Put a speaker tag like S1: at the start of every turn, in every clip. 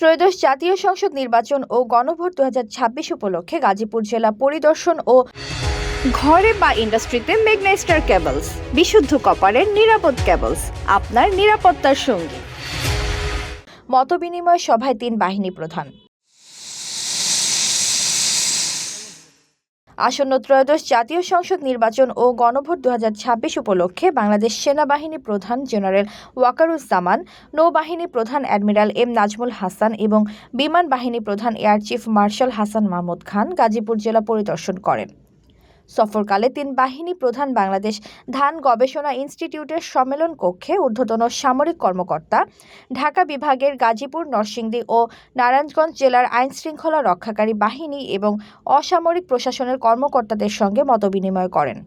S1: ত্রয়োদশ জাতীয় সংসদ নির্বাচন ও গণভোট 2026 উপলক্ষে গাজীপুর জেলা পরিদর্শন ও ঘরে বা ইন্ডাস্ট্রিতে মেঘনা স্টার কেবলস, বিশুদ্ধ কপারের নিরাপদ কেবলস, আপনার নিরাপত্তার সঙ্গী। মতবিনিময় সভায় 3 বাহিনী প্রধান। আসন্ন ত্রয়োদশ জাতীয় সংসদ নির্বাচন ও গণভোট 2026 উপলক্ষে বাংলাদেশ সেনাবাহিনী প্রধান জেনারেল ওয়াকারুজ্জামান, নৌবাহিনী প্রধান অ্যাডমিরাল এম নাজমুল হাসান এবং বিমান বাহিনী প্রধান air chief marshal Hasan Mahmud Khan Gazipur জেলা পরিদর্শন করেন। সফরকালে 3 বাহিনী প্রধান বাংলাদেশ ধান গবেষণা ইনস্টিটিউটের সম্মেলন কক্ষে ঊর্ধ্বতন সামরিক কর্মকর্তা, ঢাকা বিভাগের গাজীপুর, নরসিংদী ও নারায়ণগঞ্জ জেলার আইনশৃঙ্খলা রক্ষাকারী বাহিনী এবং অসামরিক প্রশাসনের কর্মকর্তাদের সঙ্গে মতবিনিময় করেন।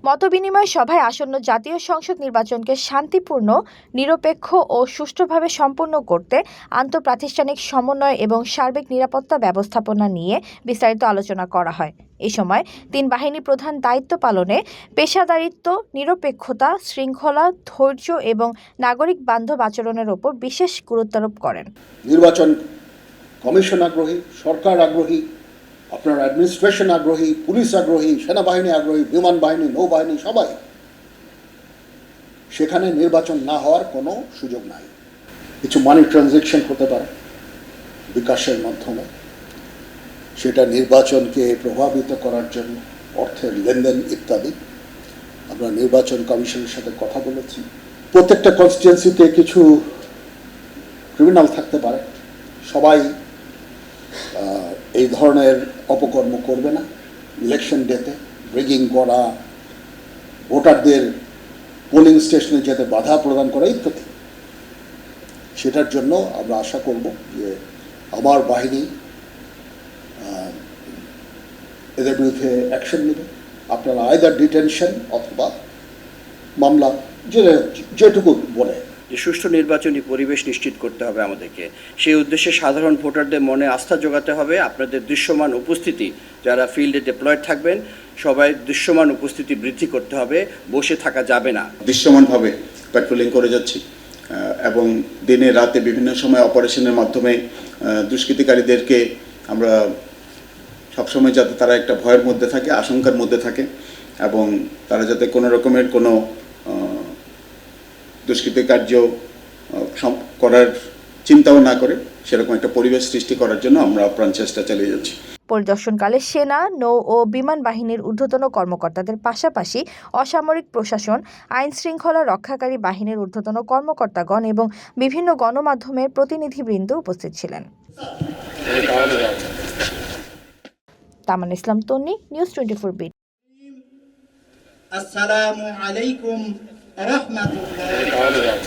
S1: মতবিনিময় সভায় আসন্ন জাতীয় সংসদ নির্বাচনকে শান্তিপূর্ণ, নিরপেক্ষ ও সুষ্ঠুভাবে সম্পন্ন করতে আন্তঃপ্রাতিষ্ঠানিক সমন্বয় এবং সার্বিক নিরাপত্তা ব্যবস্থাপনা নিয়ে বিস্তারিত আলোচনা করা হয়। এ সময় 3 বাহিনী প্রধান দায়িত্ব পালনে পেশাদারিত্ব, নিরপেক্ষতা, শৃঙ্খলা, ধৈর্য এবং নাগরিক বান্ধব আচরণের ওপর বিশেষ গুরুত্বারোপ করেন।
S2: নির্বাচন কমিশন আগ্রহী, সরকার আগ্রহী, আপনার অ্যাডমিনিস্ট্রেশন আগ্রহী, পুলিশ আগ্রহী, সেনাবাহিনী আগ্রহী, বিমান বাহিনী, নৌবাহিনী, সবাই। সেখানে নির্বাচন না হওয়ার কোনো সুযোগ নাই। কিছু মানি ট্রানজ্যাকশন হতে পারে বিকাশের মাধ্যমে, সেটা নির্বাচনকে প্রভাবিত করার জন্য, অর্থের লেনদেন ইত্যাদি। আমরা নির্বাচন কমিশনের সাথে কথা বলেছি। প্রত্যেকটা কনস্টিটুয়েন্সিতে কিছু ক্রিমিনাল থাকতে পারে, সবাই এই ধরনের অপকর্ম করবে না। ইলেকশন ডেতে রিগিং করা, ভোটারদের পোলিং স্টেশনে যেতে বাধা প্রদান করা ইত্যাদি। সেটার জন্য আমরা আশা করব যে আমার বাহিনী এদের বিরুদ্ধে অ্যাকশন নেবে। আপনারা আইদার ডিটেনশন অথবা মামলা, যেটুকু বলে।
S3: সুষ্ঠু নির্বাচনী পরিবেশ নিশ্চিত করতে হবে আমাদেরকে। সেই উদ্দেশ্যে সাধারণ ভোটারদের মনে আস্থা জোগাতে হবে। আপনাদের দৃশ্যমান উপস্থিতি, যারা ফিল্ডে ডিপ্লয়েড থাকবেন, সবাই দৃশ্যমান উপস্থিতি বৃদ্ধি করতে হবে, বসে থাকা যাবে না।
S4: দৃশ্যমানভাবে প্যাট্রোলিং করে যাচ্ছি এবং দিনে রাতে বিভিন্ন সময় অপারেশনের মাধ্যমে দুষ্কৃতিকারীদেরকে আমরা সবসময় যাতে তারা একটা ভয়ের মধ্যে থাকে, আশঙ্কার মধ্যে থাকে এবং তারা যাতে কোনো রকমের কোনো দুষ্কৃতি কার্য করার চিন্তাও না করে, সেরকম একটা পরিবেশ সৃষ্টি করার জন্য আমরা আপ্রাণ চেষ্টা চালিয়ে যাচ্ছি।
S1: পরিদর্শনকালে সেনা, নৌ ও বিমান বাহিনীর ঊর্ধ্বতন কর্মকর্তাদের পাশাপাশি অসামরিক প্রশাসন, আইন শৃঙ্খলা রক্ষাকারী বাহিনীর ঊর্ধ্বতন কর্মকর্তাগণ এবং বিভিন্ন গণমাধ্যমের প্রতিনিধিবৃন্দ উপস্থিত ছিলেন। তামান ইসলাম তন্নি, নিউজ 24 বিট।
S5: আসসালামু আলাইকুম ওয়া রাহমাতুল্লাহ।